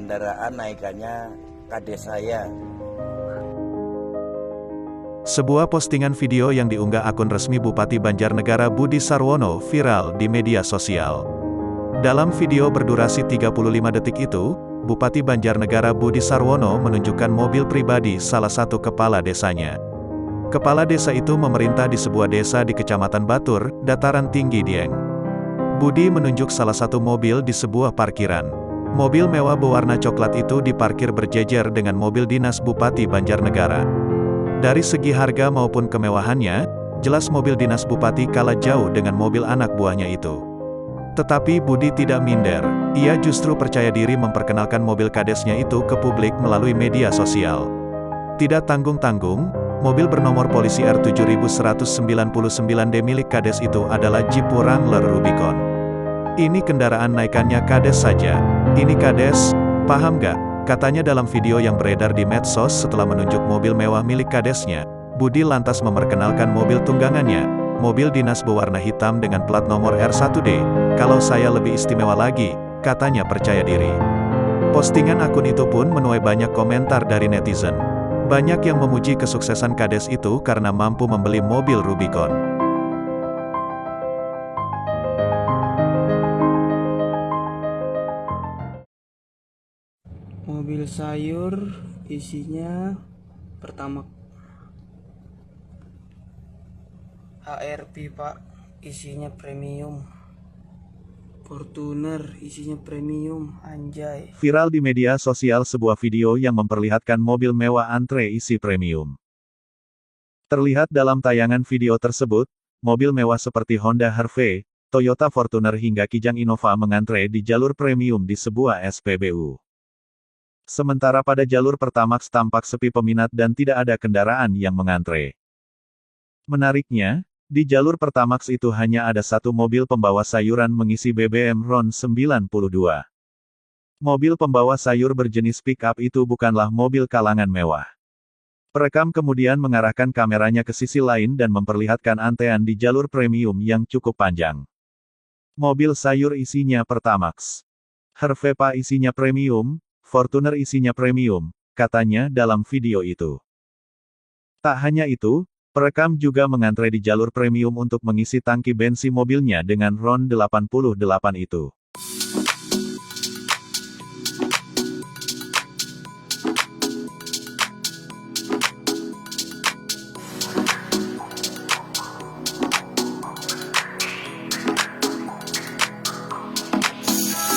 kendaraan naikannya kades saya. Sebuah postingan video yang diunggah akun resmi Bupati Banjarnegara Budi Sarwono viral di media sosial. Dalam video berdurasi 35 detik itu, Bupati Banjarnegara Budi Sarwono menunjukkan mobil pribadi salah satu kepala desanya. Kepala desa itu memerintah di sebuah desa di Kecamatan Batur, Dataran Tinggi Dieng. Budi menunjuk salah satu mobil di sebuah parkiran. Mobil mewah berwarna coklat itu diparkir berjejer dengan mobil dinas Bupati Banjarnegara. Dari segi harga maupun kemewahannya, jelas mobil dinas Bupati kalah jauh dengan mobil anak buahnya itu. Tetapi Budi tidak minder, ia justru percaya diri memperkenalkan mobil kadesnya itu ke publik melalui media sosial. Tidak tanggung-tanggung, mobil bernomor polisi R7199D milik kades itu adalah Jeep Wrangler Rubicon. Ini kendaraan naikannya kades saja. Ini kades, paham gak? Katanya dalam video yang beredar di medsos setelah menunjuk mobil mewah milik kadesnya. Budi lantas memperkenalkan mobil tunggangannya, mobil dinas berwarna hitam dengan plat nomor R1D. Kalau saya lebih istimewa lagi, katanya percaya diri. Postingan akun itu pun menuai banyak komentar dari netizen. Banyak yang memuji kesuksesan kades itu karena mampu membeli mobil Rubicon. Mobil sayur isinya Pertamax. HRV pak, isinya premium. Fortuner isinya premium, anjay. Viral di media sosial sebuah video yang memperlihatkan mobil mewah antre isi premium. Terlihat dalam tayangan video tersebut, mobil mewah seperti Honda Harvey, Toyota Fortuner hingga Kijang Innova mengantre di jalur premium di sebuah SPBU. Sementara pada jalur Pertamax tampak sepi peminat dan tidak ada kendaraan yang mengantre. Menariknya, di jalur Pertamax itu hanya ada satu mobil pembawa sayuran mengisi BBM RON 92. Mobil pembawa sayur berjenis pick-up itu bukanlah mobil kalangan mewah. Perekam kemudian mengarahkan kameranya ke sisi lain dan memperlihatkan antrean di jalur premium yang cukup panjang. Mobil sayur isinya Pertamax. Harvey Pak isinya premium, Fortuner isinya premium, katanya dalam video itu. Tak hanya itu, perekam juga mengantre di jalur premium untuk mengisi tangki bensin mobilnya dengan RON 88 itu.